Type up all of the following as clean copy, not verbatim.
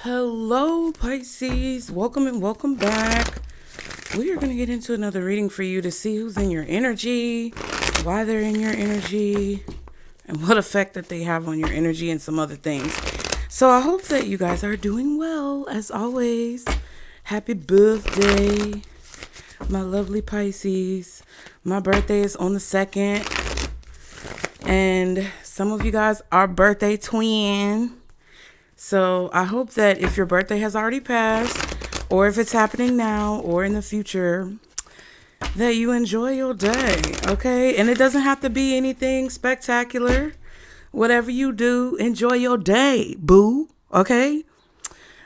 Hello, Pisces. Welcome and welcome back. We are going to get into another reading for you to see who's in your energy, why they're in your energy, and what effect that they have on your energy and some other things. So I hope that you guys are doing well, as always. Happy birthday, my lovely Pisces. My birthday is on the 2nd, and some of you guys are birthday twin. So I hope that if your birthday has already passed, or if it's happening now or in the future, that you enjoy your day, okay? And it doesn't have to be anything spectacular. Whatever you do, enjoy your day, boo, okay?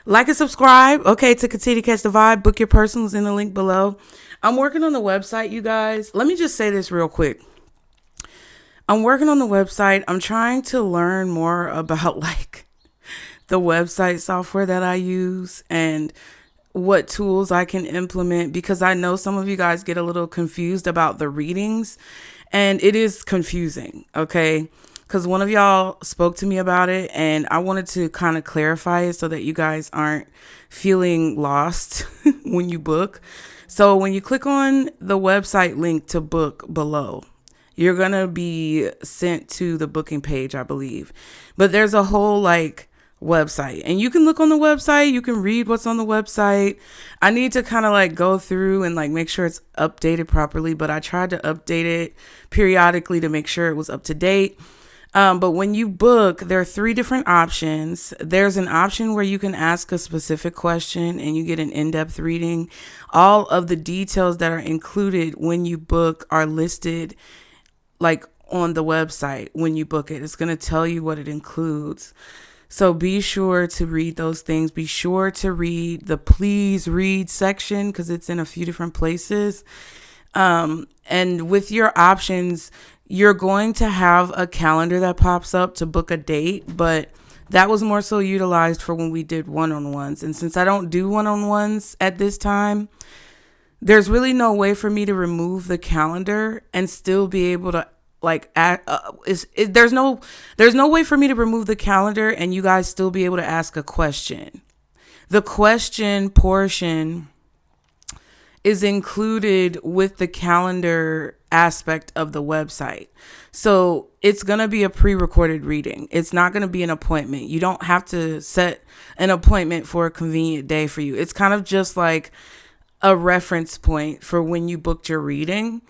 Like and subscribe, okay, to continue to catch the vibe. Book your personals in the link below. I'm working on the website, you guys. Let me just say this real quick. I'm working on the website. I'm trying to learn more about the website software that I use and what tools I can implement, because I know some of you guys get a little confused about the readings, and it is confusing, okay? Because one of y'all spoke to me about it, and I wanted to kind of clarify it so that you guys aren't feeling lost when you book. So when you click on the website link to book below, you're going to be sent to the booking page, I believe. But there's a whole website, and you can look on the website, you can read what's on the website. I need to kind of go through and make sure it's updated properly, but I tried to update it periodically to make sure it was up to date. But when you book, there are 3 different options. There's an option where you can ask a specific question and you get an in-depth reading. All of the details that are included when you book are listed on the website. When you book it, it's going to tell you what it includes. So be sure to read those things. Be sure to read the please read section, because it's in a few different places. And with your options, you're going to have a calendar that pops up to book a date, but that was more so utilized for when we did one-on-ones. And since I don't do one-on-ones at this time, there's really no way for me to remove the calendar and still be able to there's no way for me to remove the calendar and you guys still be able to ask a question. The question portion is included with the calendar aspect of the website. So it's going to be a pre-recorded reading. It's not going to be an appointment. You don't have to set an appointment for a convenient day for you. It's kind of just like a reference point for when you booked your reading,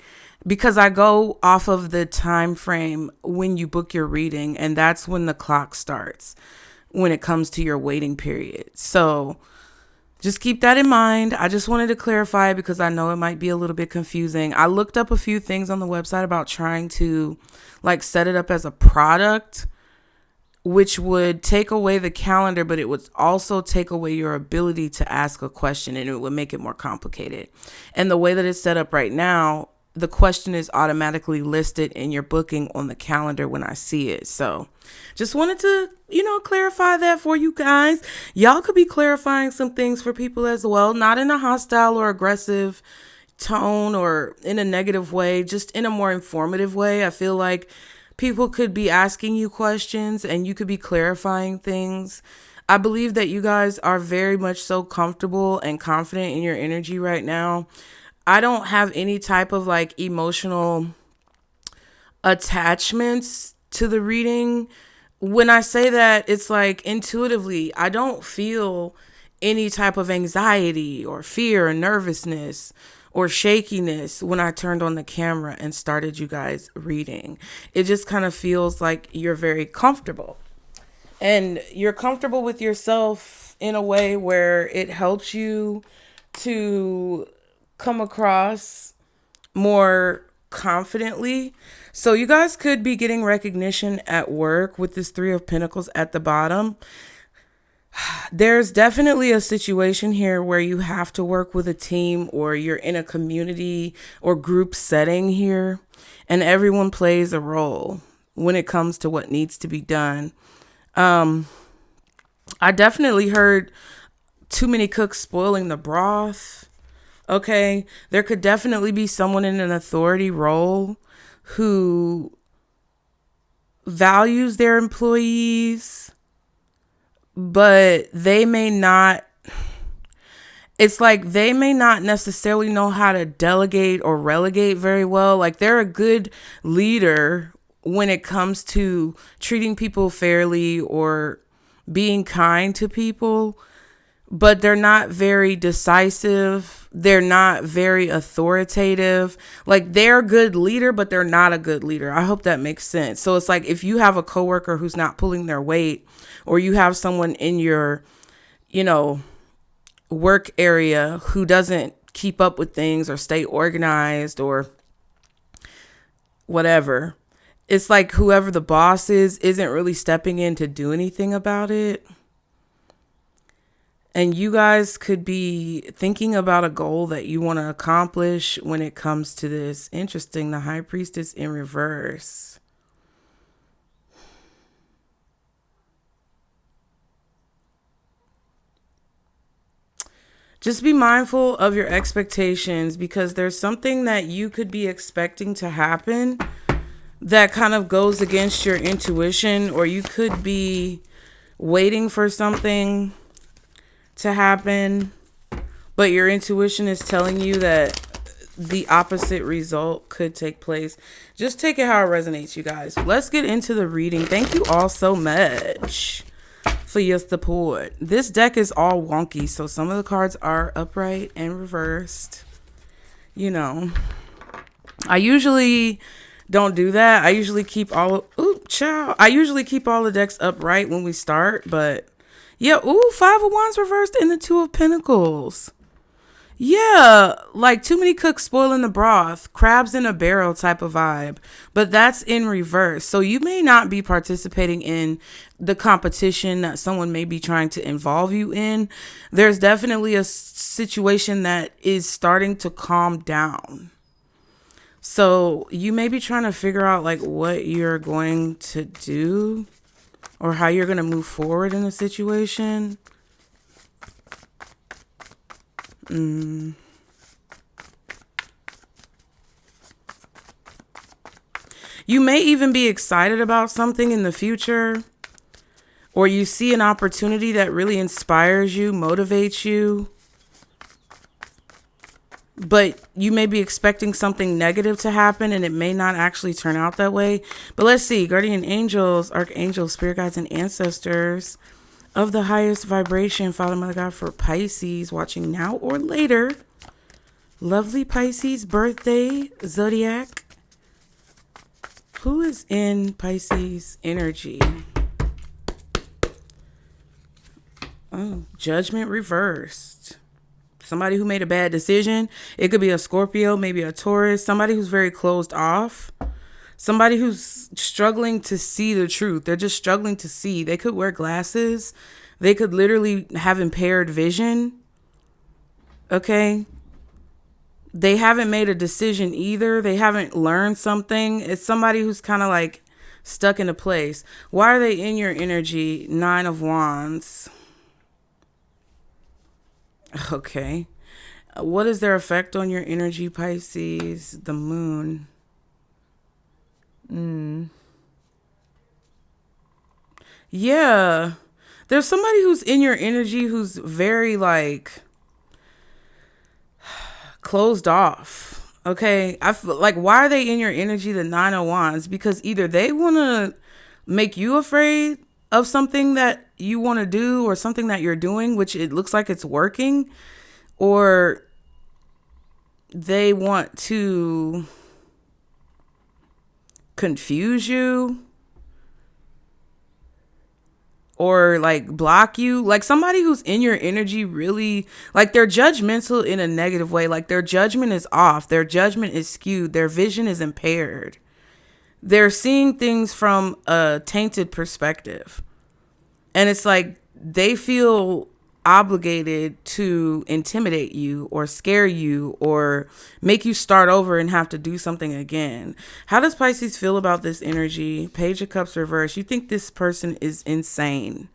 because I go off of the time frame when you book your reading, and that's when the clock starts when it comes to your waiting period. So just keep that in mind. I just wanted to clarify because I know it might be a little bit confusing. I looked up a few things on the website about trying to set it up as a product, which would take away the calendar, but it would also take away your ability to ask a question, and it would make it more complicated. And the way that it's set up right now, the question is automatically listed in your booking on the calendar when I see it. So just wanted to, clarify that for you guys. Y'all could be clarifying some things for people as well, not in a hostile or aggressive tone or in a negative way, just in a more informative way. I feel like people could be asking you questions and you could be clarifying things. I believe that you guys are very much so comfortable and confident in your energy right now. I don't have any type of emotional attachments to the reading. When I say that, it's intuitively, I don't feel any type of anxiety or fear or nervousness or shakiness when I turned on the camera and started you guys reading. It just kind of feels like you're very comfortable, and you're comfortable with yourself in a way where it helps you to come across more confidently. So you guys could be getting recognition at work with this 3 of Pentacles at the bottom. There's definitely a situation here where you have to work with a team, or you're in a community or group setting here, and everyone plays a role when it comes to what needs to be done. I definitely heard too many cooks spoiling the broth. Okay, there could definitely be someone in an authority role who values their employees, but they may not, it's like they may not necessarily know how to delegate or relegate very well. Like they're a good leader when it comes to treating people fairly or being kind to people, but they're not very decisive. They're not very authoritative. Like they're a good leader, but they're not a good leader. I hope that makes sense. So it's like if you have a coworker who's not pulling their weight, or you have someone in your, you know, work area who doesn't keep up with things or stay organized or whatever. It's like whoever the boss is isn't really stepping in to do anything about it. And you guys could be thinking about a goal that you want to accomplish when it comes to this. Interesting. The High Priestess in reverse. Just be mindful of your expectations, because there's something that you could be expecting to happen that kind of goes against your intuition, or you could be waiting for something to happen, but your intuition is telling you that the opposite result could take place. Just take it how it resonates, you guys. Let's get into the reading. Thank you all so much for your support. This deck is all wonky, so some of the cards are upright and reversed. You know, I usually don't do that. I usually keep all I usually keep all the decks upright when we start, but yeah, Five of Wands reversed and the Two of Pentacles. Yeah, like too many cooks spoiling the broth, crabs in a barrel type of vibe, but that's in reverse. So you may not be participating in the competition that someone may be trying to involve you in. There's definitely a situation that is starting to calm down. So you may be trying to figure out like what you're going to do or how you're going to move forward in a situation. You may even be excited about something in the future, or you see an opportunity that really inspires you, motivates you, but you may be expecting something negative to happen and it may not actually turn out that way. But let's see, guardian angels, archangels, spirit guides, and ancestors of the highest vibration, Father, Mother, God, for Pisces watching now or later. Lovely Pisces birthday zodiac. Who is in Pisces energy? Oh, Judgment reversed. Somebody who made a bad decision. It could be a Scorpio, maybe a Taurus, somebody who's very closed off. Somebody who's struggling to see the truth. They're just struggling to see. They could wear glasses. They could literally have impaired vision. Okay. They haven't made a decision either. They haven't learned something. It's somebody who's kind of like stuck in a place. Why are they in your energy? Nine of Wands. Okay. What is their effect on your energy, Pisces? The moon. Yeah. There's somebody who's in your energy who's very like closed off. Okay. I feel like, why are they in your energy? The Nine of Wands, because either they want to make you afraid of something that you want to do or something that you're doing, which it looks like it's working, or they want to confuse you or like block you. Like somebody who's in your energy really, like they're judgmental in a negative way. Like their judgment is off. Their judgment is skewed. Their vision is impaired. They're seeing things from a tainted perspective. And it's like they feel obligated to intimidate you or scare you or make you start over and have to do something again. How does Pisces feel about this energy? Page of Cups reverse. You think this person is insane,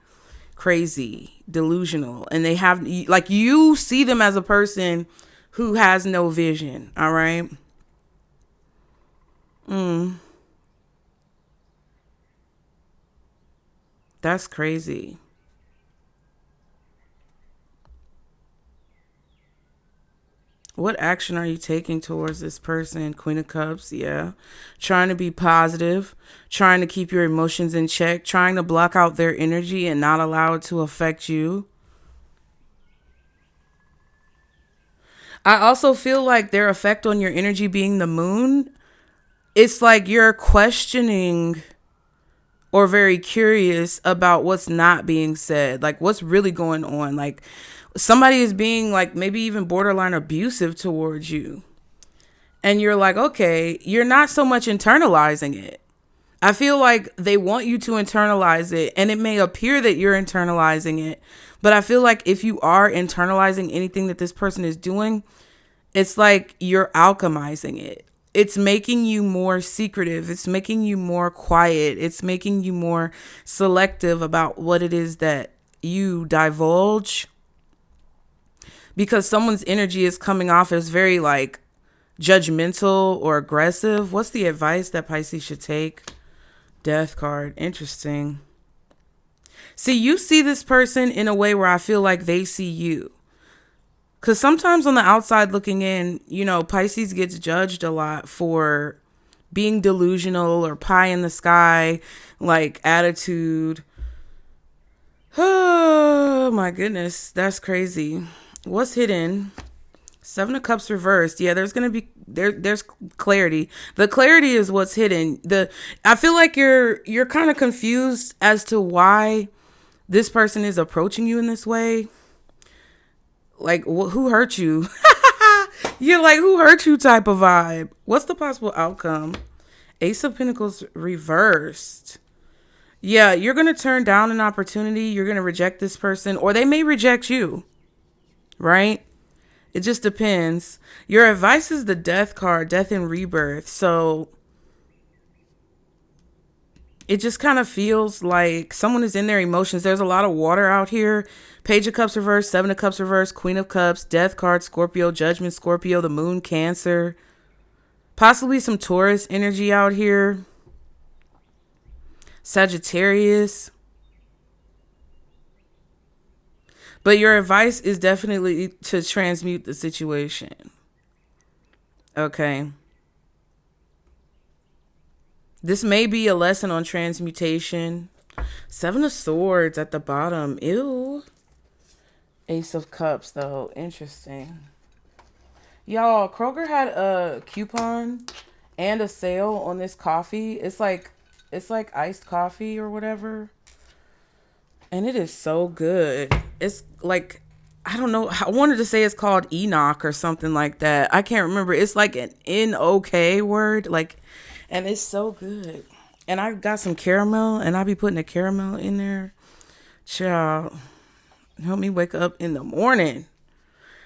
crazy, delusional, and they have, like, you see them as a person who has no vision. All right. That's crazy. What action are you taking towards this person? Queen of Cups, yeah. Trying to be positive, trying to keep your emotions in check, trying to block out their energy and not allow it to affect you. I also feel like their effect on your energy being the moon, it's like you're questioning or very curious about what's not being said, like what's really going on. Like somebody is being like maybe even borderline abusive towards you. And you're like, okay, you're not so much internalizing it. I feel like they want you to internalize it, and it may appear that you're internalizing it. But I feel like if you are internalizing anything that this person is doing, it's like you're alchemizing it. It's making you more secretive. It's making you more quiet. It's making you more selective about what it is that you divulge. Because someone's energy is coming off as very like judgmental or aggressive. What's the advice that Pisces should take? Death card. Interesting. See, you see this person in a way where I feel like they see you. Because sometimes on the outside looking in, you know, Pisces gets judged a lot for being delusional or pie in the sky, like attitude. Oh my goodness, that's crazy. What's hidden? Seven of Cups reversed. Yeah, there's gonna be there's clarity. The clarity is what's hidden. I feel like you're kind of confused as to why this person is approaching you in this way. Like, who hurt you? You're like, who hurt you type of vibe. What's the possible outcome? Ace of Pentacles reversed. Yeah, you're going to turn down an opportunity. You're going to reject this person, or they may reject you, right? It just depends. Your advice is the Death card, death and rebirth. So it just kind of feels like someone is in their emotions. There's a lot of water out here. Page of Cups reversed, Seven of Cups reversed, Queen of Cups, Death card, Scorpio, Judgment, Scorpio, the Moon, Cancer. Possibly some Taurus energy out here. Sagittarius. But your advice is definitely to transmute the situation. Okay. This may be a lesson on transmutation. Seven of Swords at the bottom. Ew. Ace of Cups, though. Interesting. Y'all, Kroger had a coupon and a sale on this coffee. It's like iced coffee or whatever. And it is so good. It's like, I don't know. I wanted to say it's called Enoch or something like that. I can't remember. It's like an N-O-K word. Like, and it's so good. And I got some caramel, and I'll be putting the caramel in there. Child, help me wake up in the morning.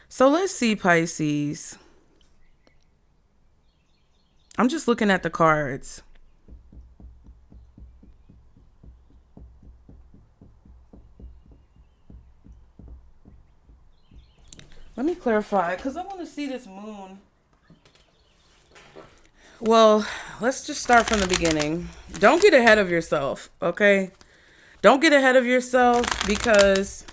So let's see, Pisces. I'm just looking at the cards. Let me clarify, because I want to see this moon. Well, let's just start from the beginning. Don't get ahead of yourself, okay? Don't get ahead of yourself, because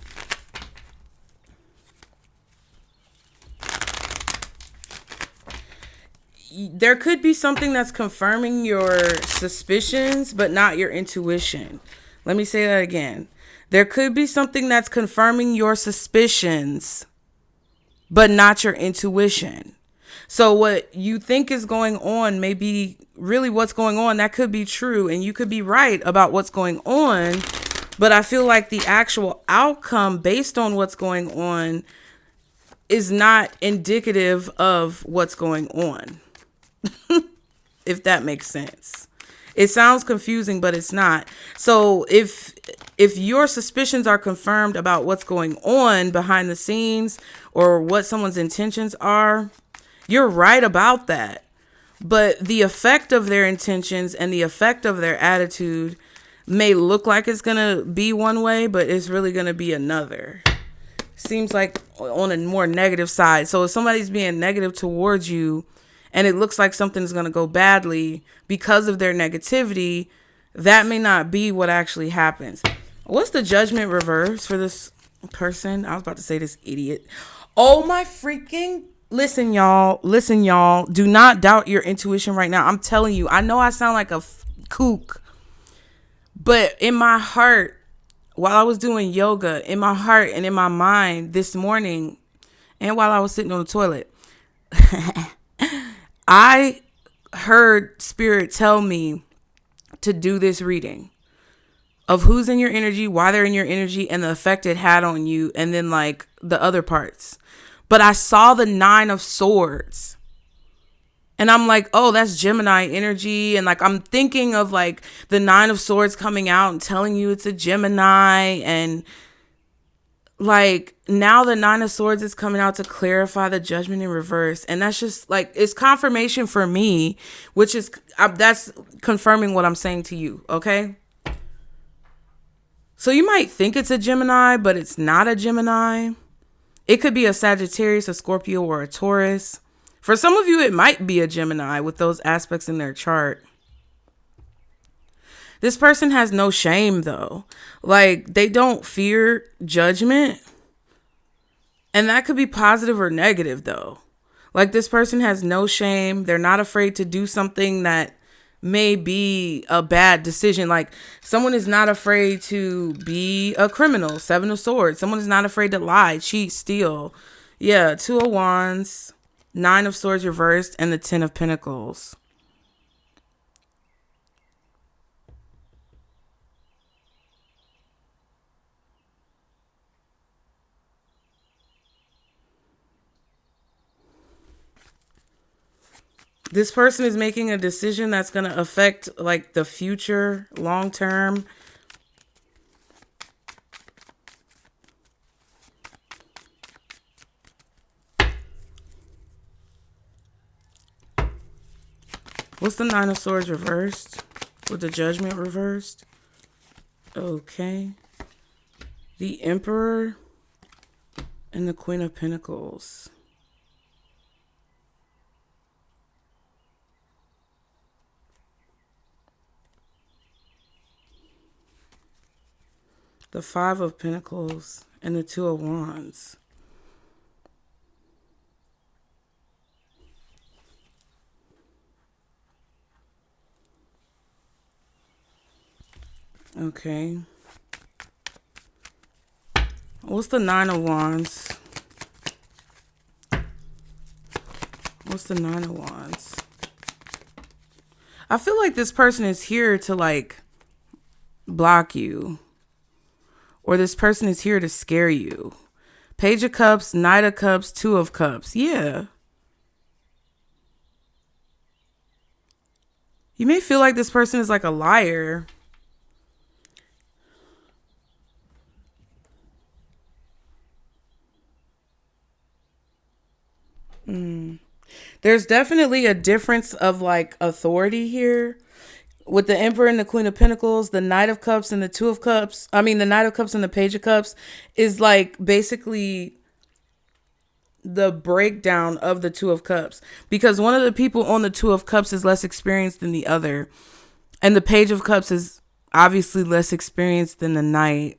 there could be something that's confirming your suspicions, but not your intuition. Let me say that again. There could be something that's confirming your suspicions, but not your intuition. So what you think is going on may be really what's going on. That could be true, and you could be right about what's going on. But I feel like the actual outcome based on what's going on is not indicative of what's going on. If that makes sense. It sounds confusing, but it's not. So if your suspicions are confirmed about what's going on behind the scenes or what someone's intentions are, you're right about that. But the effect of their intentions and the effect of their attitude may look like it's going to be one way, but it's really going to be another. Seems like on a more negative side. So if somebody's being negative towards you and it looks like something's going to go badly because of their negativity, that may not be what actually happens. What's the Judgment reverse for this person? I was about to say this idiot. Oh my freaking Listen, y'all. Do not doubt your intuition right now. I'm telling you, I know I sound like a kook, but in my heart, while I was doing yoga, in my heart and in my mind this morning, and while I was sitting on the toilet, I heard spirit tell me to do this reading of who's in your energy, why they're in your energy, and the effect it had on you, and then like the other parts. But I saw the 9 of Swords. And I'm like, oh, that's Gemini energy. And like, I'm thinking of like the 9 of Swords coming out and telling you it's a Gemini. And like, now the 9 of Swords is coming out to clarify the Judgment in reverse. And that's just like, it's confirmation for me, which is, that's confirming what I'm saying to you. Okay. So you might think it's a Gemini, but it's not a Gemini. It could be a Sagittarius, a Scorpio, or a Taurus. For some of you, it might be a Gemini with those aspects in their chart. This person has no shame, though. Like, they don't fear judgment. And that could be positive or negative, though. Like, this person has no shame. They're not afraid to do something that may be a bad decision. Like, someone is not afraid to be a criminal. 7 of Swords. Someone is not afraid to lie, cheat, steal. Yeah, 2 of Wands, 9 of Swords reversed, and the 10 of Pentacles. This person is making a decision that's going to affect like the future long term. What's the 9 of Swords reversed? With the Judgment reversed? Okay. The Emperor and the Queen of Pentacles. The 5 of Pentacles and the 2 of Wands. Okay. What's the 9 of Wands? What's the 9 of Wands? I feel like this person is here to like block you. Or this person is here to scare you. Page of Cups, Knight of Cups, 2 of Cups. Yeah. You may feel like this person is like a liar. There's definitely a difference of like authority here. With the Emperor and the Queen of Pentacles, the Knight of Cups and the 2 of Cups. I mean, the Knight of Cups and the Page of Cups is like basically the breakdown of the 2 of Cups. Because one of the people on the 2 of Cups is less experienced than the other. And the Page of Cups is obviously less experienced than the Knight.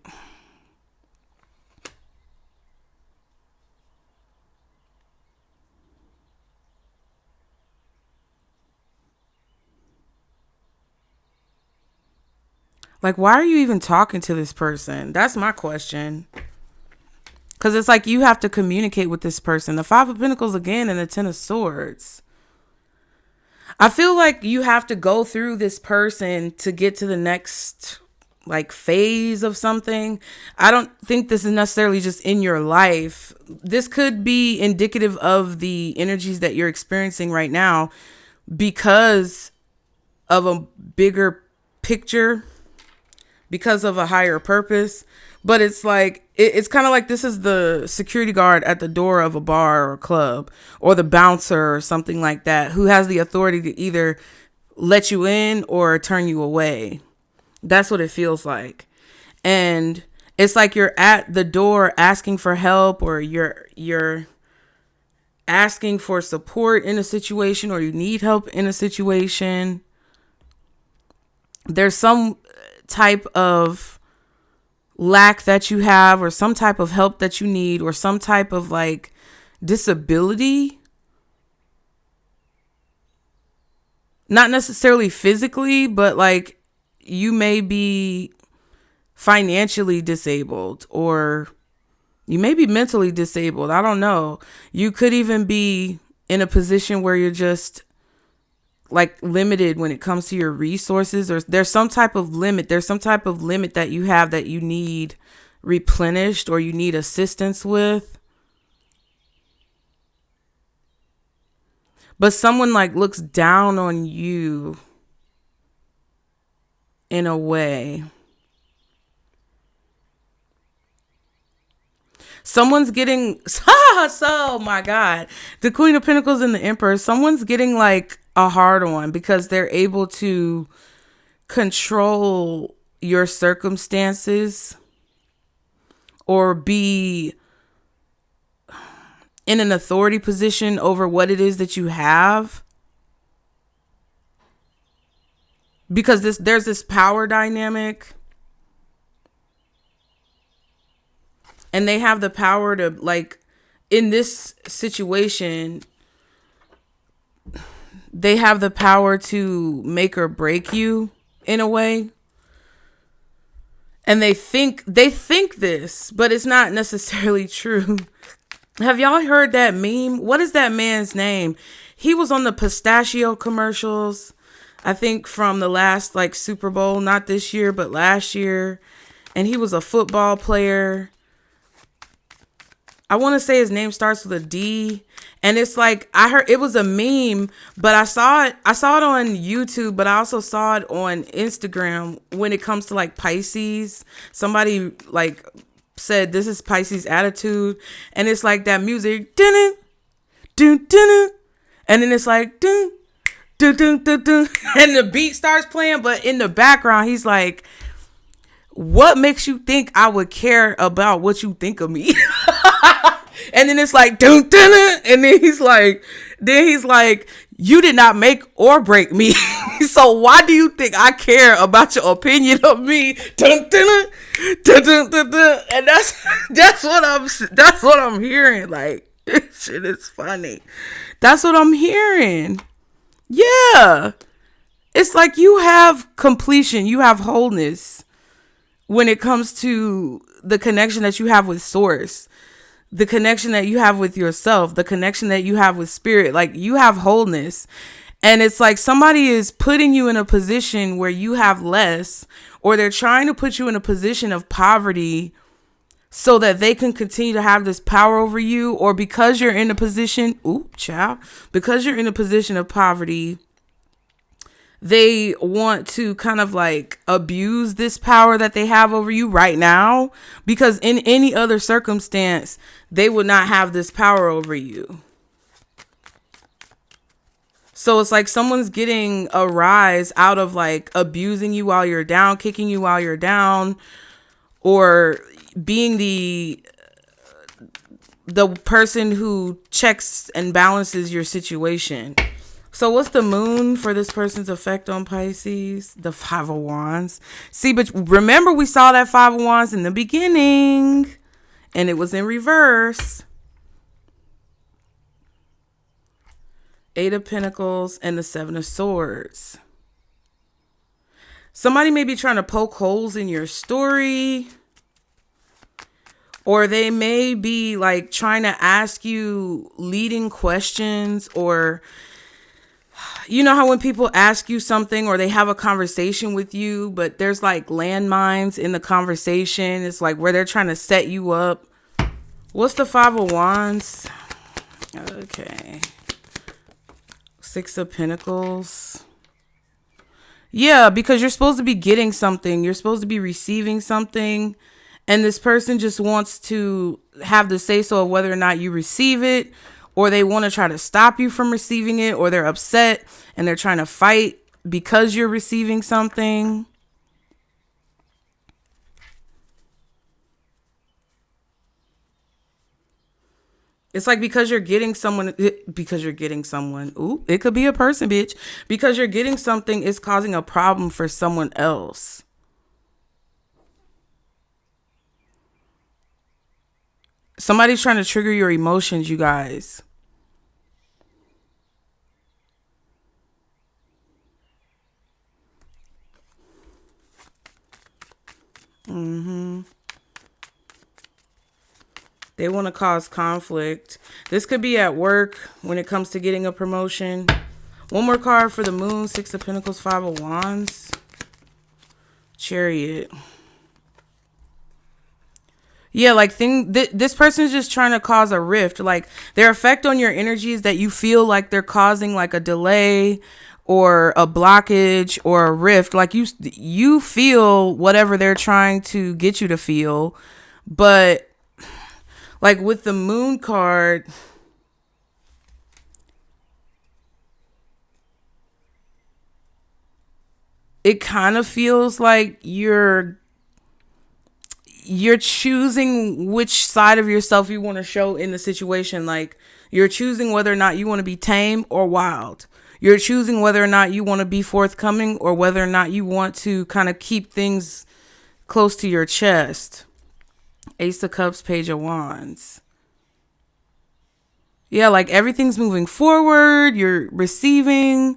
Like, why are you even talking to this person? That's my question. Because it's like you have to communicate with this person. The 5 of Pentacles again and the 10 of Swords. I feel like you have to go through this person to get to the next like phase of something. I don't think this is necessarily just in your life. This could be indicative of the energies that you're experiencing right now because of a bigger picture. Because of a higher purpose. But it's like, it's kind of like this is the security guard at the door of a bar or club, or the bouncer or something like that, who has the authority to either let you in or turn you away. That's what it feels like. And it's like you're at the door asking for help, or you're asking for support in a situation, or you need help in a situation. There's some type of lack that you have, or some type of help that you need, or some type of like disability not necessarily physically, but like you may be financially disabled, or you may be mentally disabled. I don't know. You could even be in a position where you're just like limited when it comes to your resources, or there's some type of limit. There's some type of limit that you have that you need replenished or you need assistance with. But someone like looks down on you in a way. Someone's getting, oh my God, the Queen of Pentacles and the Emperor, someone's getting like a hard on because they're able to control your circumstances or be in an authority position over what it is that you have. Because there's this power dynamic. And they have the power to, like, in this situation, they have the power to make or break you in a way. And they think this, but it's not necessarily true. Have y'all heard that meme? What is that man's name? He was on the pistachio commercials, I think from the last like Super Bowl, not this year, but last year. And he was a football player. I want to say his name starts with a D, and it's like, I heard it was a meme, but I saw it on YouTube, but I also saw it on Instagram when it comes to like Pisces. Somebody like said, this is Pisces attitude. And it's like that music, dun dun dun, and then it's like dun dun dun dun dun, and the beat starts playing, but in the background, he's like, what makes you think I would care about what you think of me? And then it's like, dun, dun, dun, and then he's like, you did not make or break me. So why do you think I care about your opinion of me? Dun, dun, dun, dun, dun, dun. And that's what I'm hearing. Like, this shit is funny. That's what I'm hearing. Yeah. It's like you have completion, you have wholeness when it comes to the connection that you have with source, the connection that you have with yourself, the connection that you have with spirit. Like, you have wholeness. And it's like somebody is putting you in a position where you have less, or they're trying to put you in a position of poverty so that they can continue to have this power over you. Or because you're in a position, because you're in a position of poverty, they want to kind of like abuse this power that they have over you right now, because in any other circumstance, they would not have this power over you. So it's like someone's getting a rise out of like abusing you while you're down, kicking you while you're down, or being the person who checks and balances your situation. So what's the moon for this person's effect on Pisces? The Five of Wands. See, but remember we saw that Five of Wands in the beginning, and it was in reverse. Eight of Pentacles and the Seven of Swords. Somebody may be trying to poke holes in your story, or they may be like trying to ask you leading questions, or you know how when people ask you something or they have a conversation with you, but there's like landmines in the conversation. It's like where they're trying to set you up. What's the Five of Wands? Okay. Six of Pentacles. Yeah, because you're supposed to be getting something. You're supposed to be receiving something. And this person just wants to have the say-so of whether or not you receive it, or they want to try to stop you from receiving it, or they're upset and they're trying to fight because you're receiving something. It's like because you're getting someone. Ooh, it could be a person, bitch. Because you're getting something is causing a problem for someone else. Somebody's trying to trigger your emotions, you guys. They want to cause conflict. This could be at work when it comes to getting a promotion. One more card for the moon. 6 of Pentacles, 5 of Wands. Chariot. Yeah, like this person is just trying to cause a rift. Like their effect on your energy is that you feel like they're causing like a delay or a blockage or a rift. Like you feel whatever they're trying to get you to feel. But like with the moon card, it kind of feels like you're choosing which side of yourself you want to show in the situation. Like you're choosing whether or not you want to be tame or wild. You're choosing whether or not you want to be forthcoming or whether or not you want to kind of keep things close to your chest. Ace of Cups, Page of Wands. Yeah, like everything's moving forward. You're receiving.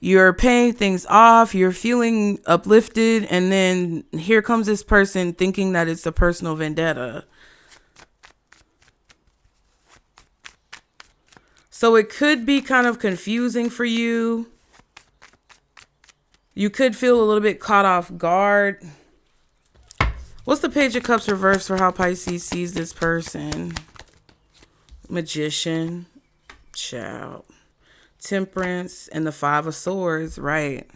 You're paying things off. You're feeling uplifted. And then here comes this person thinking that it's a personal vendetta. So it could be kind of confusing for you. You could feel a little bit caught off guard. What's the Page of Cups reverse for how Pisces sees this person? Magician. Child. Temperance and the 5 of Swords, right?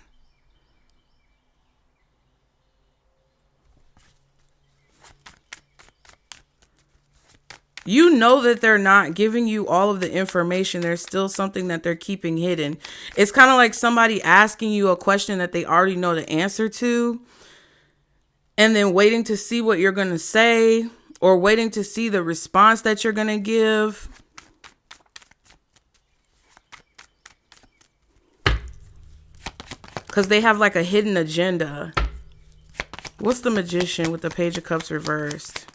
You know that they're not giving you all of the information. There's still something that they're keeping hidden. It's kind of like somebody asking you a question that they already know the answer to, and then waiting to see what you're going to say or waiting to see the response that you're going to give. Because they have like a hidden agenda. What's the Magician with the Page of Cups reversed?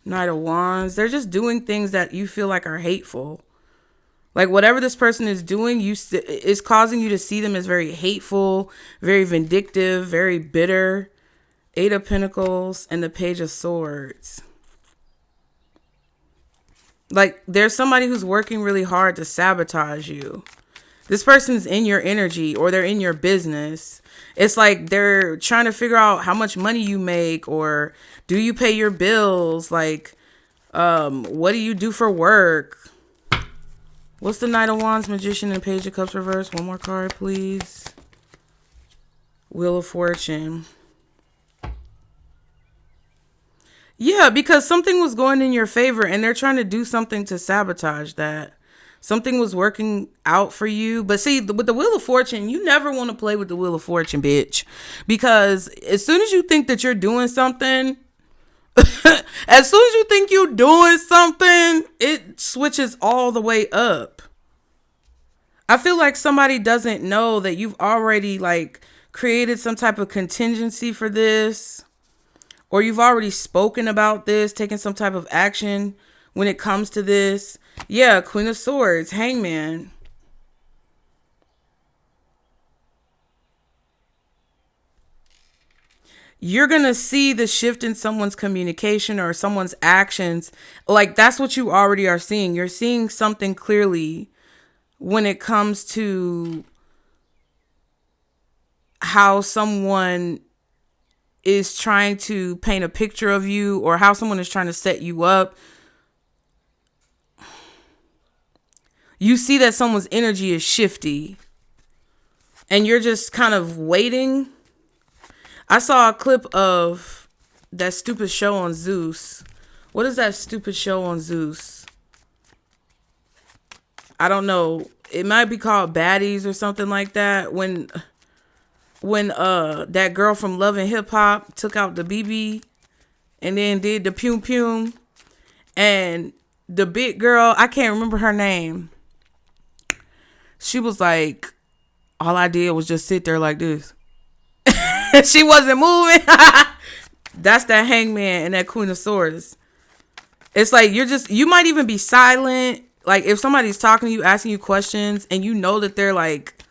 Knight of Wands. They're just doing things that you feel like are hateful. Like whatever this person is doing, is causing you to see them as very hateful, very vindictive, very bitter. 8 of Pentacles and the Page of Swords. Like there's somebody who's working really hard to sabotage you. This person's in your energy or they're in your business. It's like they're trying to figure out how much money you make or do you pay your bills? Like, what do you do for work? What's the Knight of Wands, Magician, and Page of Cups reverse? One more card, please. Wheel of Fortune. Yeah, because something was going in your favor and they're trying to do something to sabotage that. Something was working out for you. But see, with the Wheel of Fortune, you never want to play with the Wheel of Fortune, bitch. Because as soon as you think that you're doing something, as soon as you think you're doing something, it switches all the way up. I feel like somebody doesn't know that you've already like created some type of contingency for this, or you've already spoken about this, taken some type of action when it comes to this. Yeah, Queen of Swords, Hangman. You're going to see the shift in someone's communication or someone's actions. Like that's what you already are seeing. You're seeing something clearly when it comes to how someone is trying to paint a picture of you or how someone is trying to set you up. You see that someone's energy is shifty and you're just kind of waiting. I saw a clip of that stupid show on Zeus. What is that stupid show on Zeus? I don't know. It might be called Baddies or something like that. When that girl from Love and Hip Hop took out the BB and then did the Pum Pum, and the big girl, I can't remember her name. She was like, all I did was just sit there like this. She wasn't moving. That's that Hangman and that Queen of Swords. It's like you might even be silent. Like if somebody's talking to you, asking you questions, and you know that they're like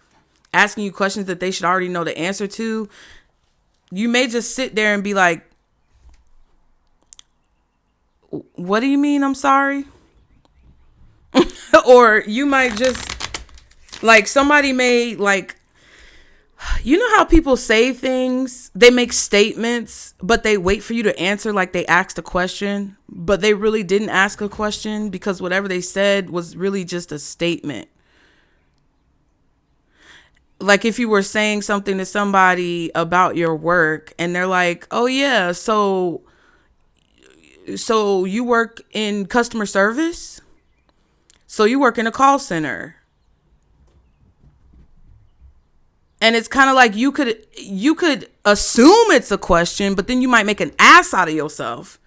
asking you questions that they should already know the answer to, you may just sit there and be like, what do you mean? I'm sorry. Or you might just like, somebody may like, you know how people say things, they make statements, but they wait for you to answer like they asked a question, but they really didn't ask a question because whatever they said was really just a statement. Like if you were saying something to somebody about your work and they're like, oh yeah, so you work in customer service? So you work in a call center? And it's kind of like you could assume it's a question, but then you might make an ass out of yourself.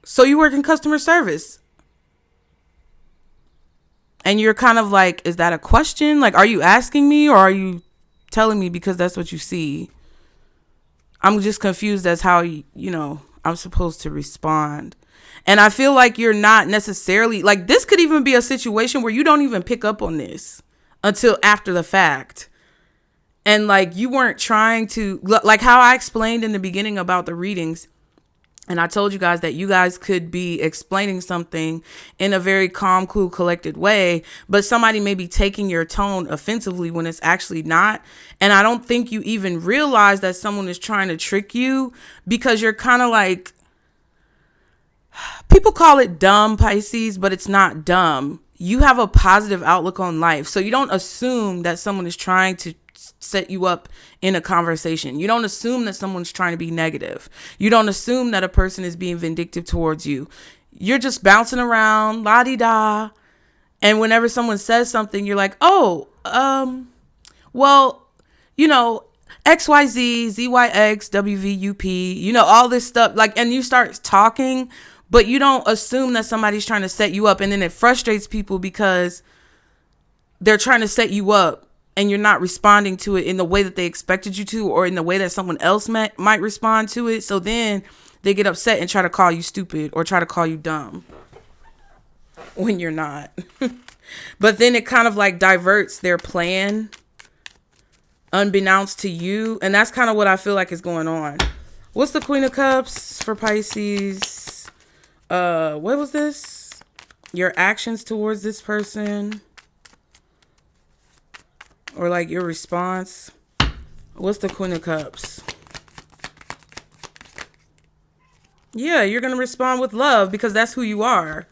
So you work in customer service. And you're kind of like, is that a question? Like, are you asking me or are you telling me because that's what you see? I'm just confused as how, I'm supposed to respond. And I feel like you're not necessarily, like, this could even be a situation where you don't even pick up on this until after the fact. And like, you weren't trying to, like how I explained in the beginning about the readings. And I told you guys that you guys could be explaining something in a very calm, cool, collected way, but somebody may be taking your tone offensively when it's actually not. And I don't think you even realize that someone is trying to trick you because you're kind of like, people call it dumb, Pisces, but it's not dumb. You have a positive outlook on life. So you don't assume that someone is trying to set you up in a conversation. You don't assume that someone's trying to be negative. You don't assume that a person is being vindictive towards you. You're just bouncing around, la-di-da. And whenever someone says something, you're like, oh, well, XYZ, ZYX, WVUP, all this stuff. Like, and you start talking, but you don't assume that somebody's trying to set you up. And then it frustrates people because they're trying to set you up and you're not responding to it in the way that they expected you to, or in the way that someone else might respond to it. So then they get upset and try to call you stupid or try to call you dumb when you're not. But then it kind of like diverts their plan unbeknownst to you. And that's kind of what I feel like is going on. What's the Queen of Cups for Pisces? What was this? Your actions towards this person. Or like your response. What's the Queen of Cups? Yeah, you're going to respond with love because that's who you are.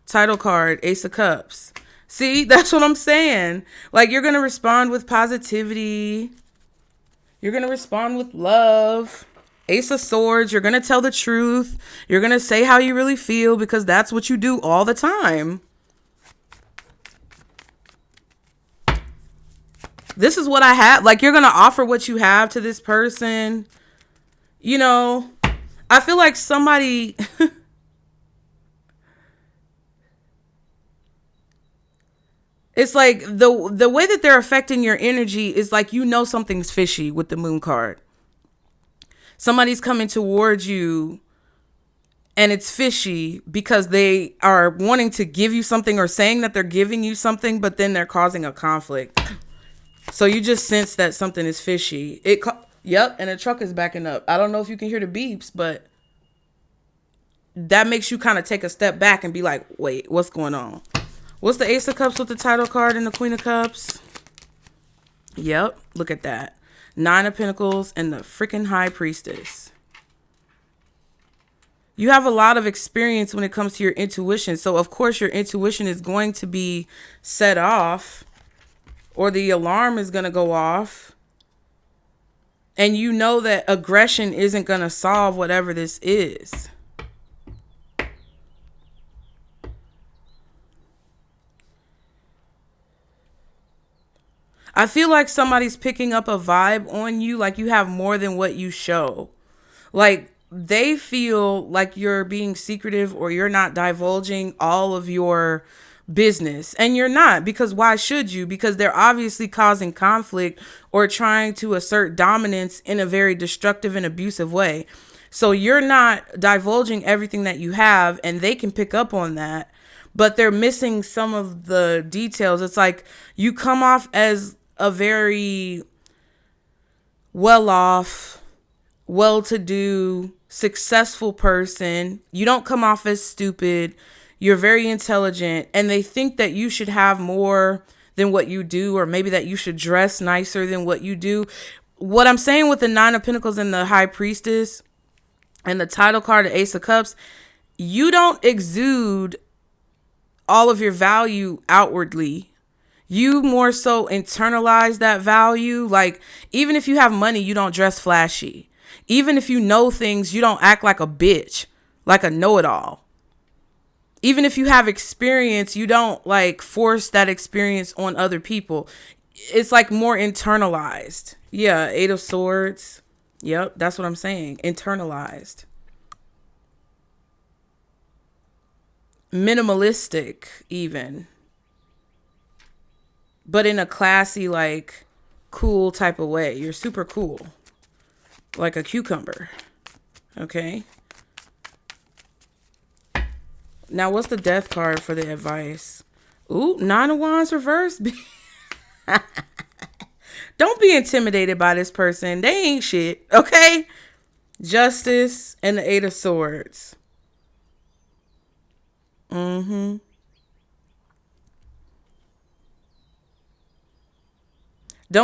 Title card, Ace of Cups. See, that's what I'm saying. Like, you're going to respond with positivity. You're going to respond with love. Ace of Swords, you're going to tell the truth. You're going to say how you really feel because that's what you do all the time. This is what I have. Like, you're going to offer what you have to this person. I feel like somebody... It's like the way that they're affecting your energy is like, something's fishy with the Moon card. Somebody's coming towards you and it's fishy because they are wanting to give you something or saying that they're giving you something, but then they're causing a conflict. So you just sense that something is fishy. Yep, and the truck is backing up. I don't know if you can hear the beeps, but that makes you kind of take a step back and be like, wait, what's going on? What's the Ace of Cups with the title card and the Queen of Cups? Yep, look at that. 9 of Pentacles and the freaking High Priestess. You have a lot of experience when it comes to your intuition. So, of course, your intuition is going to be set off, or the alarm is going to go off. And you know that aggression isn't going to solve whatever this is. I feel like somebody's picking up a vibe on you, like you have more than what you show. Like, they feel like you're being secretive or you're not divulging all of your business. And you're not, because why should you? Because they're obviously causing conflict or trying to assert dominance in a very destructive and abusive way. So you're not divulging everything that you have, and they can pick up on that. but they're missing some of the details. It's like you come off as a very well-off, well-to-do, successful person. You don't come off as stupid. You're very intelligent, and they think that you should have more than what you do, or maybe that you should dress nicer than what you do. What I'm saying with the Nine of Pentacles and the High Priestess and the title card, the Ace of Cups, you don't exude all of your value outwardly. You more so internalize that value. Like, even if you have money, you don't dress flashy. Even if you know things, you don't act like a bitch, like a know-it-all. Even if you have experience, you don't like force that experience on other people. It's like more internalized. Yeah, Eight of Swords. Yep, that's what I'm saying. Internalized. Minimalistic, even. But in a classy, like, cool type of way. You're super cool. Like a cucumber. Okay? Now, what's the Death card for the advice? Ooh, Nine of Wands reversed. Don't be intimidated by this person. They ain't shit, okay? Justice and the Eight of Swords. Don't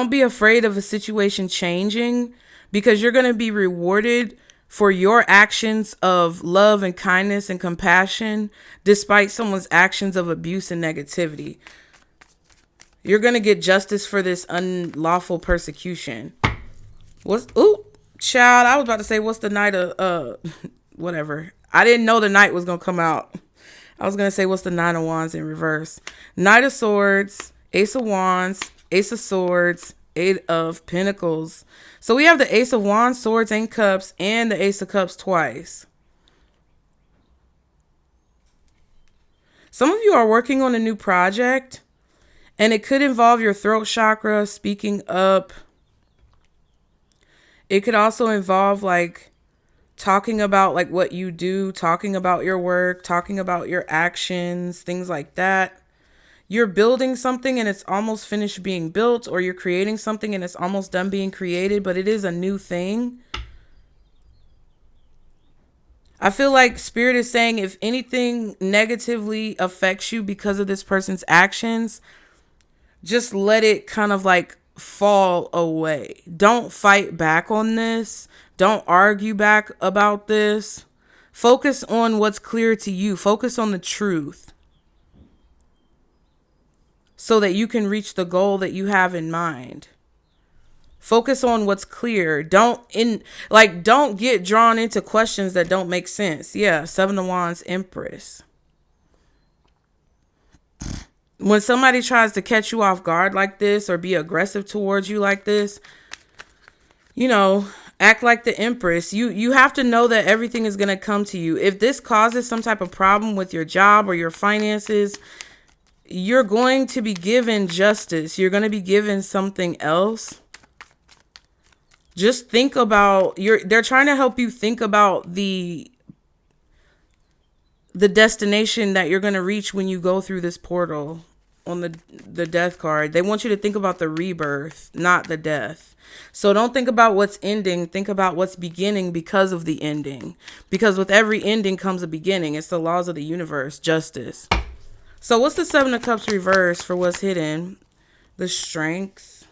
be afraid of a situation changing, because you're going to be rewarded for your actions of love and kindness and compassion, despite someone's actions of abuse and negativity. You're going to get justice for this unlawful persecution. Child, I was about to say, what's the Knight of, whatever. I didn't know the Knight was going to come out. I was going to say, what's the Nine of Wands in reverse? Knight of Swords, Ace of Wands, Ace of Swords, Eight of Pentacles. So we have the Ace of Wands, Swords, and Cups, and the Ace of Cups twice. Some of you are working on a new project, and it could involve your throat chakra, speaking up. It could also involve like talking about like what you do, talking about your work, talking about your actions, things like that. You're building something and it's almost finished being built, or you're creating something and it's almost done being created, but it is a new thing. I feel like Spirit is saying if anything negatively affects you because of this person's actions, just let it kind of like fall away. Don't fight back on this. Don't argue back about this. Focus on what's clear to you. Focus on the truth, so that you can reach the goal that you have in mind. Focus on what's clear. Don't get drawn into questions that don't make sense. Yeah, Seven of Wands, Empress. When somebody tries to catch you off guard like this, or be aggressive towards you like this, act like the Empress. You have to know that everything is going to come to you. If this causes some type of problem with your job or your finances, you're going to be given justice. You're going to be given something else. Just think about they're trying to help you think about the destination that you're going to reach when you go through this portal on the Death card. They want you to think about the rebirth, not the death. So don't think about what's ending. Think about what's beginning because of the ending. Because with every ending comes a beginning. It's the laws of the universe, justice. So what's the Seven of Cups reverse for what's hidden? The Strength.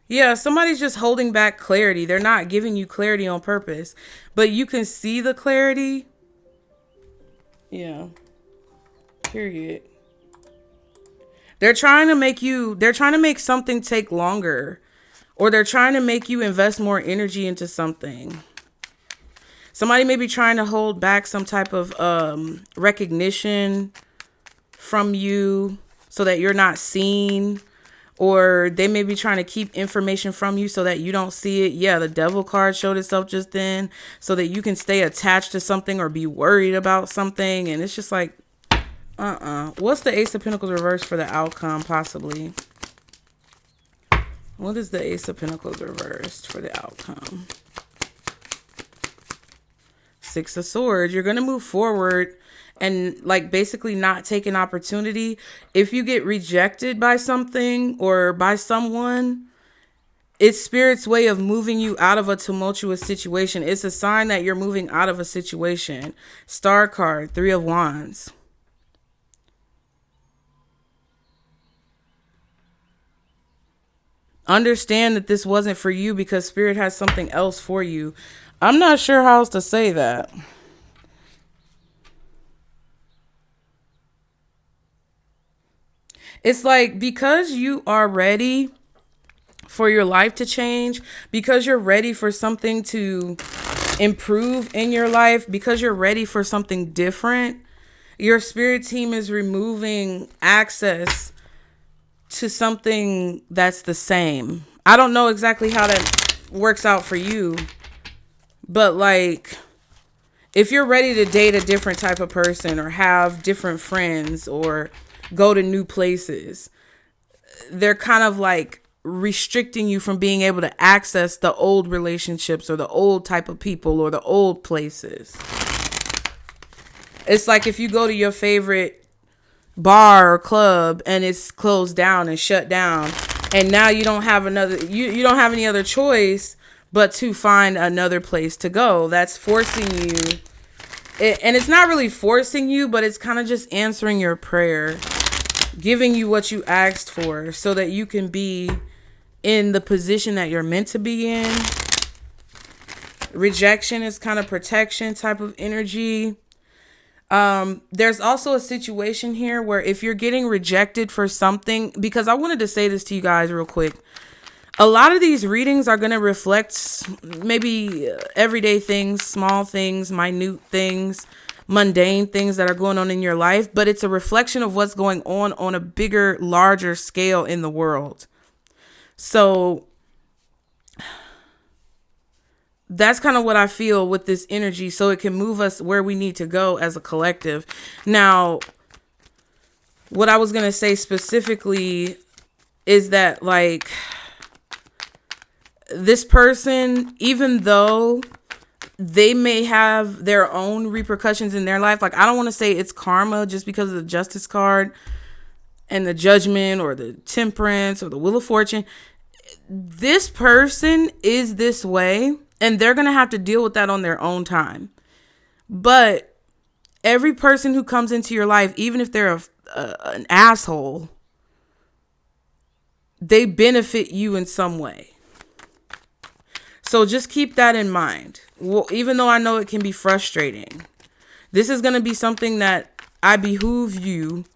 Yeah, somebody's just holding back clarity. They're not giving you clarity on purpose, but you can see the clarity. Yeah. Period. They're trying to make something take longer, or they're trying to make you invest more energy into something. Somebody may be trying to hold back some type of recognition from you so that you're not seen. Or they may be trying to keep information from you so that you don't see it. Yeah, the Devil card showed itself just then, so that you can stay attached to something or be worried about something. And it's just like, What's the Ace of Pentacles reversed for the outcome, possibly? What is the Ace of Pentacles reversed for the outcome? Six of Swords. You're going to move forward and like basically not take an opportunity. If you get rejected by something or by someone, it's Spirit's way of moving you out of a tumultuous situation. It's a sign that you're moving out of a situation. Star card, 3 of Wands. Understand that this wasn't for you because Spirit has something else for you. I'm not sure how else to say that. It's like because you are ready for your life to change, because you're ready for something to improve in your life, because you're ready for something different, your spirit team is removing access to something that's the same. I don't know exactly how that works out for you, but like if you're ready to date a different type of person or have different friends or go to new places, they're kind of like restricting you from being able to access the old relationships or the old type of people or the old places. It's like if you go to your favorite bar or club and it's closed down and shut down, and now you don't have you don't have any other choice but to find another place to go. That's forcing you. And it's not really forcing you, but it's kind of just answering your prayer, giving you what you asked for so that you can be in the position that you're meant to be in. Rejection is kind of protection type of energy. There's also a situation here where if you're getting rejected for something, because I wanted to say this to you guys real quick. A lot of these readings are going to reflect maybe everyday things, small things, minute things, mundane things that are going on in your life, but it's a reflection of what's going on a bigger, larger scale in the world. So that's kind of what I feel with this energy, so it can move us where we need to go as a collective. Now, what I was going to say specifically is that like this person, even though they may have their own repercussions in their life, like I don't want to say it's karma just because of the Justice card and the Judgment or the Temperance or the Wheel of Fortune. This person is this way and they're going to have to deal with that on their own time. But every person who comes into your life, even if they're an asshole, they benefit you in some way. So just keep that in mind. Well, even though I know it can be frustrating, this is going to be something that I behoove you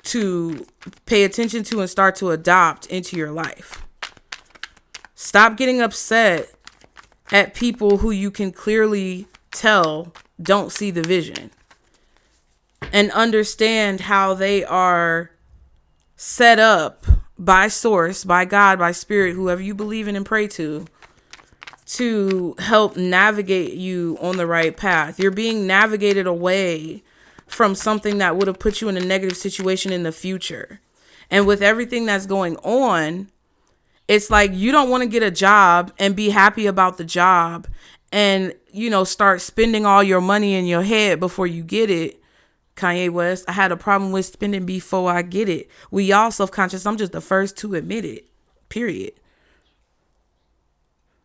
to pay attention to and start to adopt into your life. Stop getting upset at people who you can clearly tell don't see the vision, and understand how they are set up by source, by God, by spirit, whoever you believe in and pray to help navigate you on the right path. You're being navigated away from something that would have put you in a negative situation in the future. And with everything that's going on, it's like you don't want to get a job and be happy about the job and, start spending all your money in your head before you get it. Kanye West, I had a problem with spending before I get it. We all self-conscious. I'm just the first to admit it, period.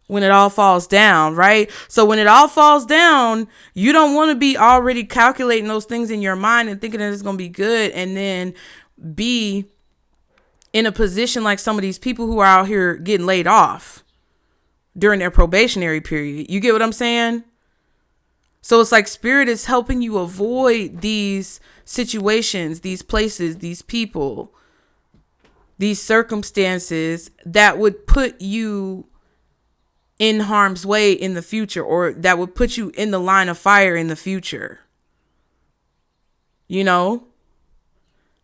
When it all falls down, right? So when it all falls down, you don't want to be already calculating those things in your mind and thinking that it's going to be good and then be in a position like some of these people who are out here getting laid off during their probationary period. You get what I'm saying? So it's like spirit is helping you avoid these situations, these places, these people, these circumstances that would put you in harm's way in the future, or that would put you in the line of fire in the future.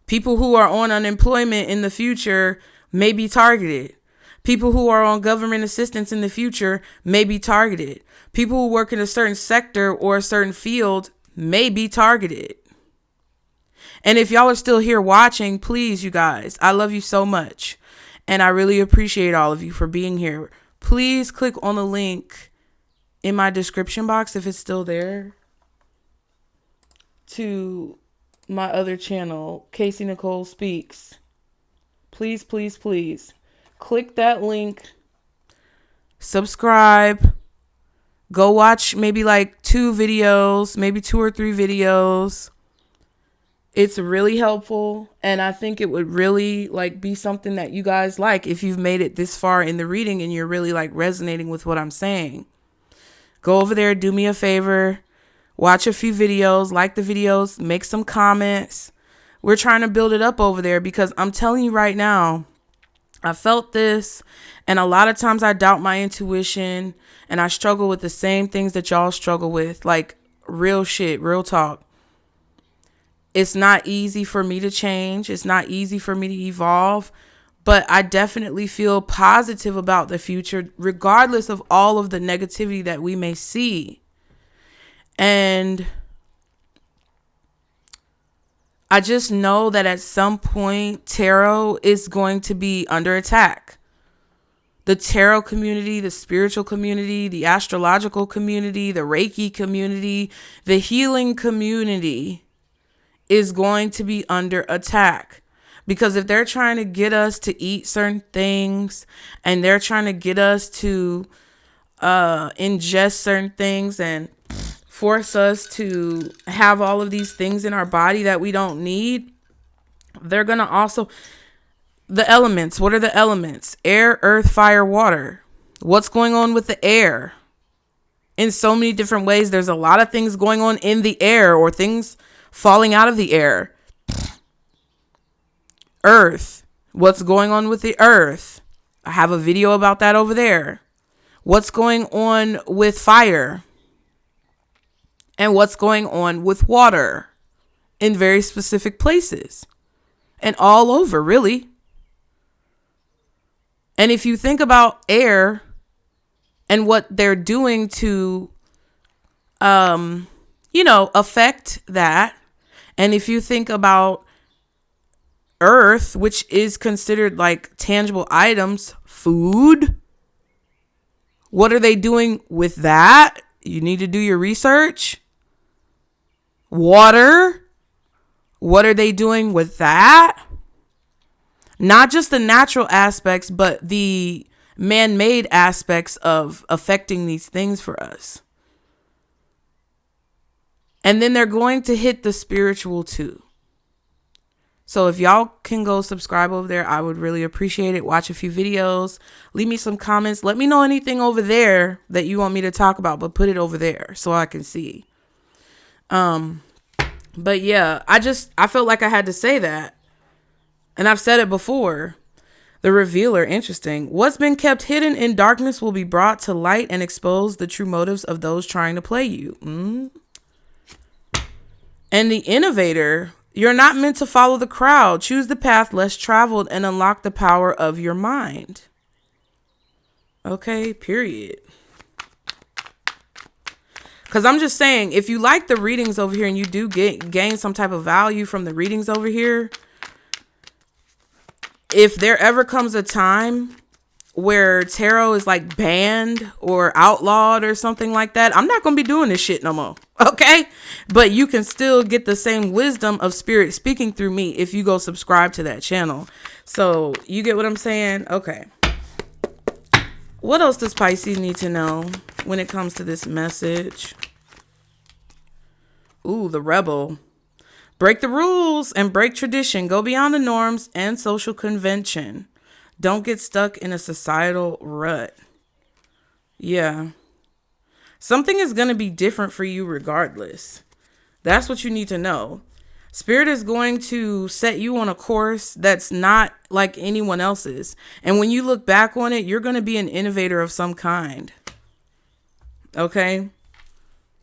People who are on unemployment in the future may be targeted. People who are on government assistance in the future may be targeted. People who work in a certain sector or a certain field may be targeted. And if y'all are still here watching, please, you guys, I love you so much. And I really appreciate all of you for being here. Please click on the link in my description box, if it's still there, to my other channel, Casey Nicole Speaks. Please, please, please click that link, subscribe, go watch maybe like 2 videos, maybe 2 or 3 videos. It's really helpful, and I think it would really like be something that you guys like if you've made it this far in the reading and you're really like resonating with what I'm saying. Go over there, do me a favor, watch a few videos, like the videos, make some comments. We're trying to build it up over there because I'm telling you right now, I felt this, and a lot of times I doubt my intuition, and I struggle with the same things that y'all struggle with, like real shit, real talk. It's not easy for me to change. It's not easy for me to evolve, but I definitely feel positive about the future, regardless of all of the negativity that we may see. And I just know that at some point, tarot is going to be under attack. The tarot community, the spiritual community, the astrological community, the Reiki community, the healing community is going to be under attack. Because if they're trying to get us to eat certain things, and they're trying to get us to ingest certain things and force us to have all of these things in our body that we don't need, they're going to also... The elements. What are the elements? Air, earth, fire, water. What's going on with the air? In so many different ways, there's a lot of things going on in the air, or things falling out of the air. Earth. What's going on with the earth? I have a video about that over there. What's going on with fire? And what's going on with water in very specific places and all over, really. And if you think about air and what they're doing to, affect that. And if you think about earth, which is considered like tangible items, food, what are they doing with that? You need to do your research. Water, what are they doing with that? Not just the natural aspects, but the man-made aspects of affecting these things for us. And then they're going to hit the spiritual too. So if y'all can go subscribe over there, I would really appreciate it. Watch a few videos. Leave me some comments. Let me know anything over there that you want me to talk about, but put it over there so I can see. But yeah, I felt like I had to say that. And I've said it before. The revealer, interesting. What's been kept hidden in darkness will be brought to light and expose the true motives of those trying to play you. And the innovator, you're not meant to follow the crowd. Choose the path less traveled and unlock the power of your mind. Okay, period. Because I'm just saying, if you like the readings over here and you do gain some type of value from the readings over here, if there ever comes a time where tarot is like banned or outlawed or something like that, I'm not going to be doing this shit no more. Okay. But you can still get the same wisdom of spirit speaking through me if you go subscribe to that channel. So you get what I'm saying? Okay. What else does Pisces need to know when it comes to this message? Ooh, the rebel. Break the rules and break tradition. Go beyond the norms and social convention. Don't get stuck in a societal rut. Yeah. Something is going to be different for you regardless. That's what you need to know. Spirit is going to set you on a course that's not like anyone else's. And when you look back on it, you're going to be an innovator of some kind. Okay?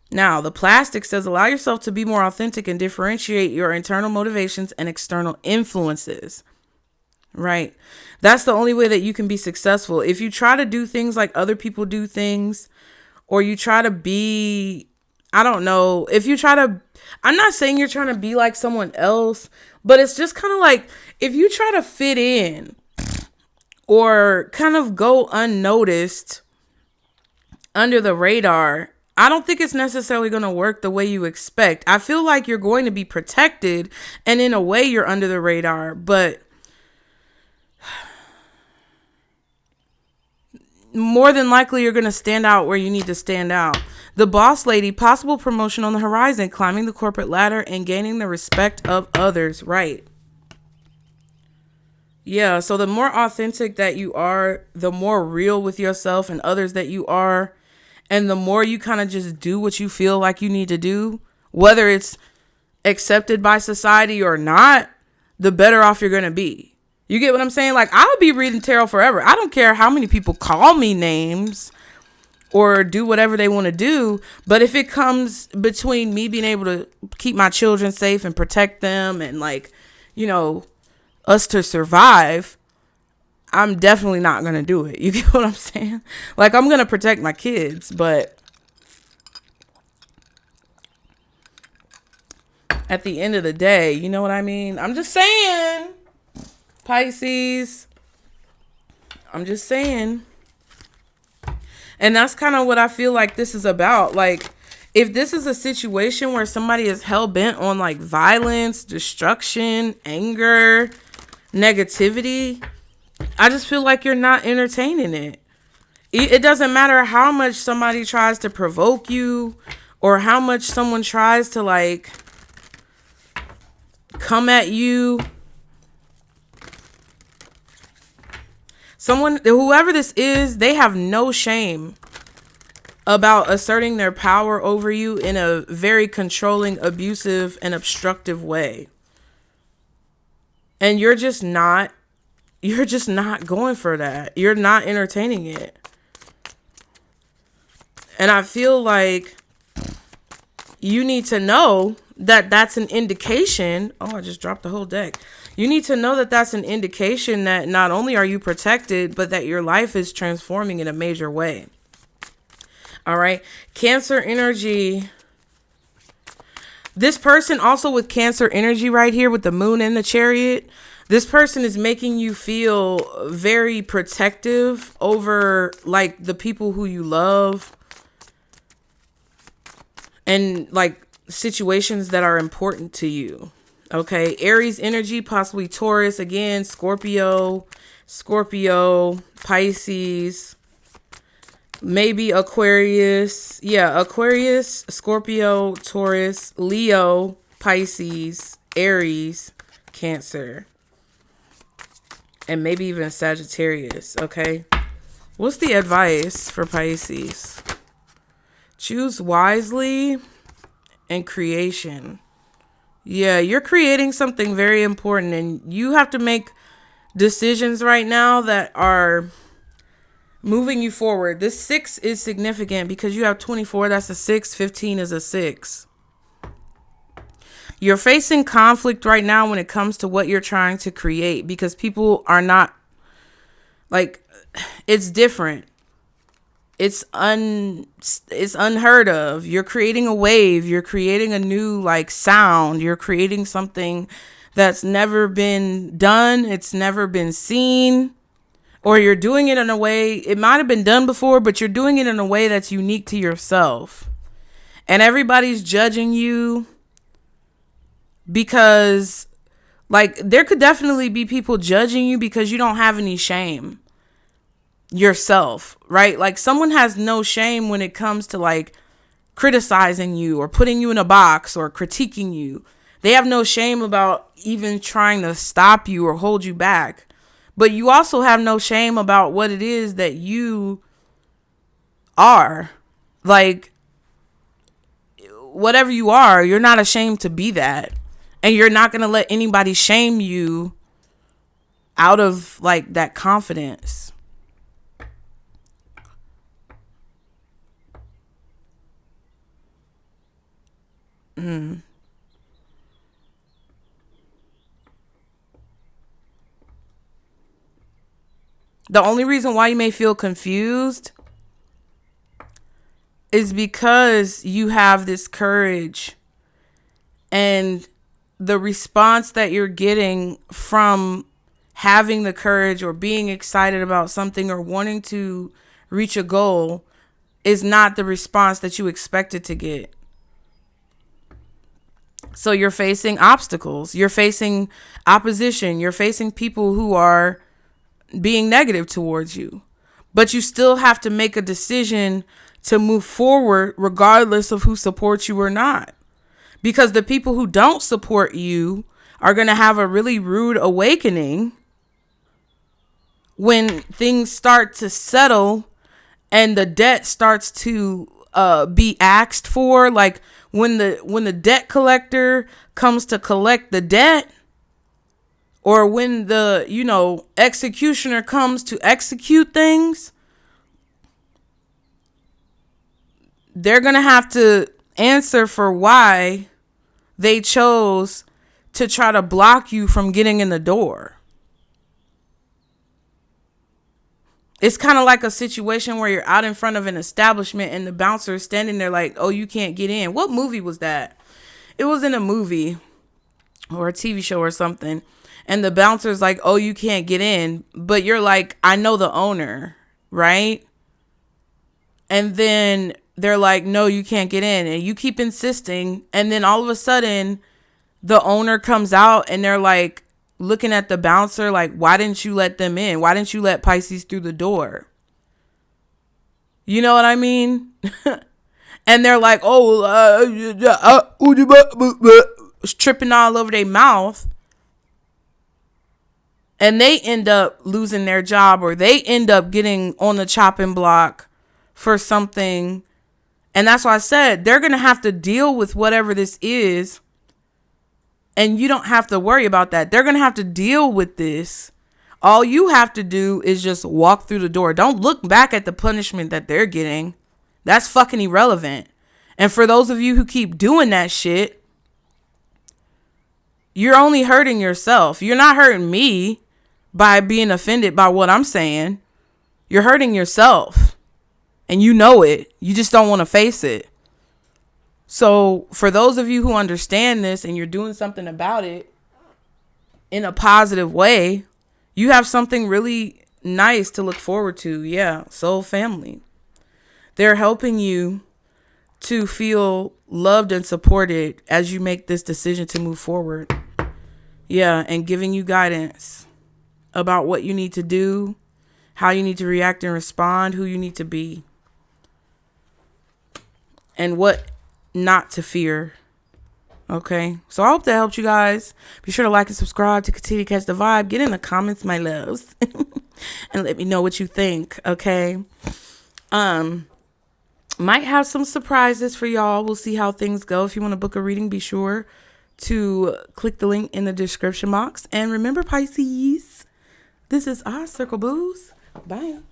Now, the plastic says, allow yourself to be more authentic and differentiate your internal motivations and external influences. Right? That's the only way that you can be successful. If you try to do things like other people do things, or you try to be, I don't know, I'm not saying you're trying to be like someone else, but it's just kind of like, if you try to fit in or kind of go unnoticed, under the radar, I don't think it's necessarily going to work the way you expect. I feel like you're going to be protected, and in a way you're under the radar, but more than likely you're going to stand out where you need to stand out. The boss lady, possible promotion on the horizon, climbing the corporate ladder and gaining the respect of others. Right. Yeah, so the more authentic that you are, the more real with yourself and others that you are, and the more you kind of just do what you feel like you need to do, whether it's accepted by society or not, the better off you're going to be. You get what I'm saying? Like, I'll be reading tarot forever. I don't care how many people call me names or do whatever they want to do. But if it comes between me being able to keep my children safe and protect them and, like, you know, us to survive, I'm definitely not going to do it. You get what I'm saying? Like, I'm going to protect my kids, but at the end of the day, you know what I mean? I'm just saying, Pisces, I'm just saying. And that's kind of what I feel like this is about. Like, if this is a situation where somebody is hell bent on like violence, destruction, anger, negativity, I just feel like you're not entertaining it. It doesn't matter how much somebody tries to provoke you or how much someone tries to like come at you. Whoever this is, they have no shame about asserting their power over you in a very controlling, abusive, and obstructive way. And you're just not going for that. You're not entertaining it. And I feel like you need to know that that's an indication. Oh, I just dropped the whole deck. You need to know that that's an indication that not only are you protected, but that your life is transforming in a major way. All right. Cancer energy. This person also with Cancer energy right here with the moon and the Chariot. This person is making you feel very protective over like the people who you love and like situations that are important to you. Okay. Aries energy, possibly Taurus, again, Scorpio, Pisces, maybe Aquarius. Yeah. Aquarius, Scorpio, Taurus, Leo, Pisces, Aries, Cancer. And maybe even Sagittarius, okay? What's the advice for Pisces? Choose wisely and creation. Yeah, you're creating something very important and you have to make decisions right now that are moving you forward. This 6 is significant because you have 24, that's a 6, 15 is a 6. You're facing conflict right now when it comes to what you're trying to create because people are not like, it's different. It's unheard of. You're creating a wave. You're creating a new like sound. You're creating something that's never been done. It's never been seen, or you're doing it in a way, it might have been done before, but you're doing it in a way that's unique to yourself. And everybody's judging you. Because, like, there could definitely be people judging you because you don't have any shame yourself, right? Like, someone has no shame when it comes to, like, criticizing you or putting you in a box or critiquing you. They have no shame about even trying to stop you or hold you back. But you also have no shame about what it is that you are. Like, whatever you are, you're not ashamed to be that. And you're not going to let anybody shame you out of like that confidence. The only reason why you may feel confused is because you have this courage and the response that you're getting from having the courage or being excited about something or wanting to reach a goal is not the response that you expected to get. So you're facing obstacles. You're facing opposition. You're facing people who are being negative towards you. But you still have to make a decision to move forward regardless of who supports you or not. Because the people who don't support you are going to have a really rude awakening when things start to settle and the debt starts to be asked for. Like when the debt collector comes to collect the debt, or when the, executioner comes to execute things, they're going to have to answer for why they chose to try to block you from getting in the door. It's kind of like a situation where you're out in front of an establishment and the bouncer is standing there like, oh, you can't get in. What movie was that? It was in a movie or a TV show or something. And the bouncer's like, oh, you can't get in. But you're like, I know the owner, right? And then they're like, no, you can't get in. And you keep insisting. And then all of a sudden, the owner comes out and they're like looking at the bouncer like, why didn't you let them in? Why didn't you let Pisces through the door? You know what I mean? And they're like, tripping all over their mouth. And they end up losing their job, or they end up getting on the chopping block for something. And that's why I said they're going to have to deal with whatever this is. And you don't have to worry about that. They're going to have to deal with this. All you have to do is just walk through the door. Don't look back at the punishment that they're getting. That's fucking irrelevant. And for those of you who keep doing that shit, you're only hurting yourself. You're not hurting me by being offended by what I'm saying. You're hurting yourself. And you know it. You just don't want to face it. So for those of you who understand this and you're doing something about it in a positive way, you have something really nice to look forward to. Yeah, soul family. They're helping you to feel loved and supported as you make this decision to move forward. Yeah, and giving you guidance about what you need to do, how you need to react and respond, who you need to be, and what not to fear. Okay, so I hope that helped you guys. Be sure to like and subscribe to continue to catch the vibe. Get in the comments, my loves, and let me know what you think. Okay, might have some surprises for y'all. We'll see how things go. If you want to book a reading, be sure to click the link in the description box. And remember, Pisces, this is our Circle Booze. Bye.